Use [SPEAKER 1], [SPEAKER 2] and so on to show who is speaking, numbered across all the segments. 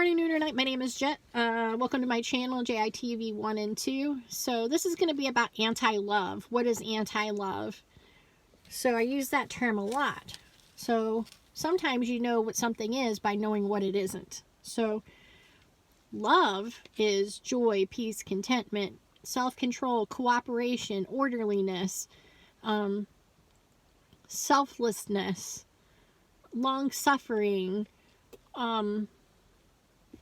[SPEAKER 1] morning, noon, or night. My name is Jet. Welcome to my channel, JITV 1 and 2. So this is going to be about anti-love. What is anti-love? So I use that term a lot. So sometimes you know what something is by knowing what it isn't. So love is joy, peace, contentment, self-control, cooperation, orderliness, selflessness, long-suffering,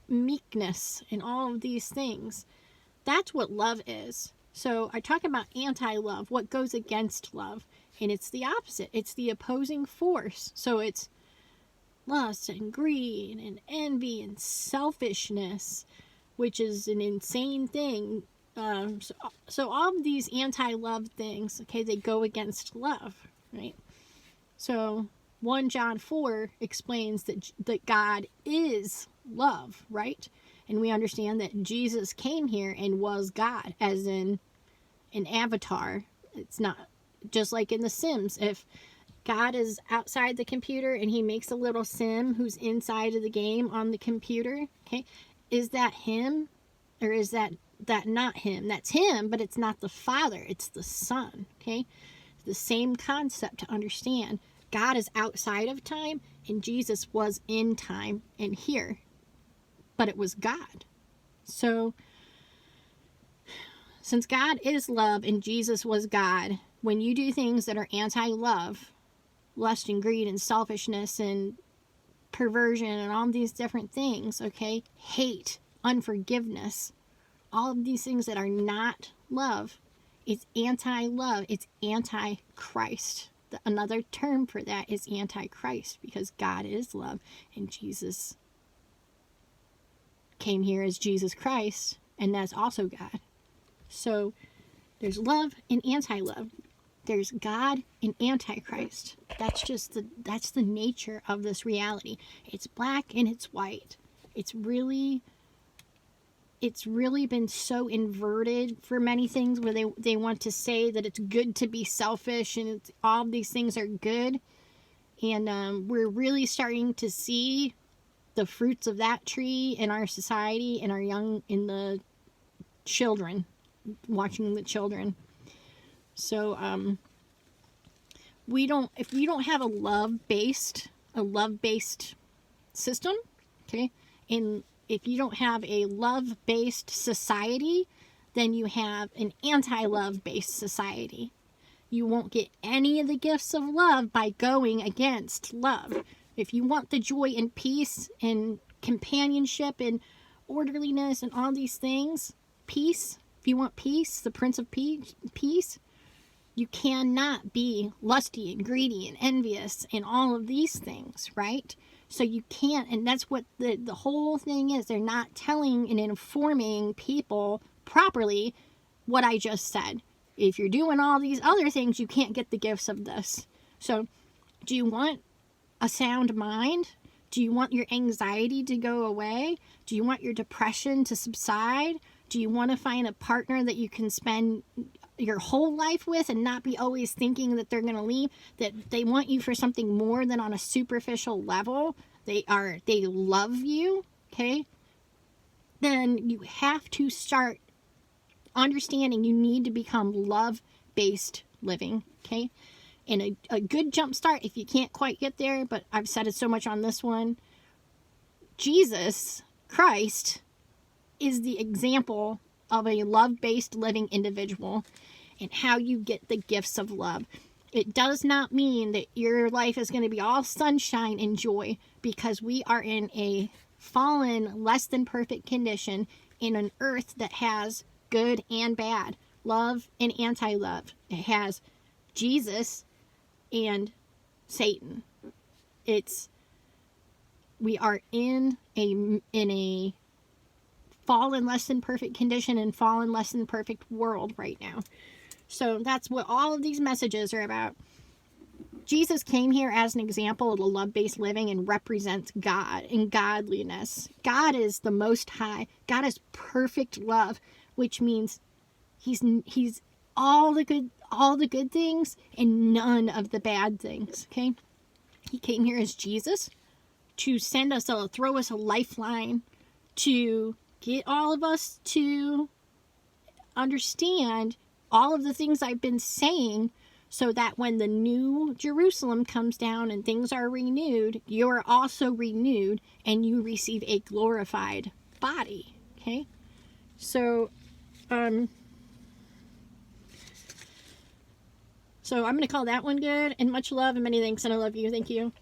[SPEAKER 1] meekness, and all of these things. That's what love is. So I talk about anti-love, what goes against love, and it's the opposite. It's the opposing force. So it's lust and greed and envy and selfishness, which is an insane thing. So all of these anti-love things, okay, they go against love, right? So 1 John 4 explains that God is love, right? And we understand that Jesus came here and was God, as in an avatar. It's not just like in The Sims. If God is outside the computer and he makes a little sim who's inside of the game on the computer, okay, is that him or is that not him? That's him, but it's not the Father, it's the Son, okay? The same concept to understand. God is outside of time and Jesus was in time and here, but it was God. So since God is love and Jesus was God, when you do things that are anti-love, lust and greed and selfishness and perversion and all these different things, okay, hate, unforgiveness, all of these things that are not love, it's anti-love, it's anti-Christ. Another term for that is anti-Christ, because God is love and Jesus came here as Jesus Christ, and that's also God. So there's love and anti-love. There's God and antichrist. That's the nature of this reality. It's black and it's white. It's really been so inverted for many things, where they want to say that it's good to be selfish and all these things are good. And we're really starting to see the fruits of that tree in our society, in the children, watching the children. So if you don't have a love-based system, okay, and if you don't have a love-based society, then you have an anti-love-based society. You won't get any of the gifts of love by going against love. If you want the joy and peace and companionship and orderliness and all these things, peace, if you want peace, the Prince of Peace, you cannot be lusty and greedy and envious and all of these things, right? So you can't, and that's what the whole thing is. They're not telling and informing people properly what I just said. If you're doing all these other things, you can't get the gifts of this. So do you want a sound mind? Do you want your anxiety to go away? Do you want your depression to subside? Do you want to find a partner that you can spend your whole life with and not be always thinking that they're going to leave, that they want you for something more than on a superficial level? They love you, okay? Then you have to start understanding you need to become love-based living, okay? And a good jump start, if you can't quite get there, but I've said it so much on this one, Jesus Christ is the example of a love-based living individual and how you get the gifts of love. It does not mean that your life is going to be all sunshine and joy, because we are in a fallen, less than perfect condition in an earth that has good and bad, love and anti-love. It has Jesus and Satan. We are in a fallen, less than perfect condition and fallen, less than perfect world right now. So that's what all of these messages are about. Jesus came here as an example of the love-based living and represents God and godliness. God is the Most High. God is perfect love, which means he's all the good things and none of the bad things, okay? He came here as Jesus to throw us a lifeline to get all of us to understand all of the things I've been saying, so that when the new Jerusalem comes down and things are renewed, you're also renewed and you receive a glorified body. Okay? So I'm going to call that one good. And much love and many thanks, and I love you. Thank you.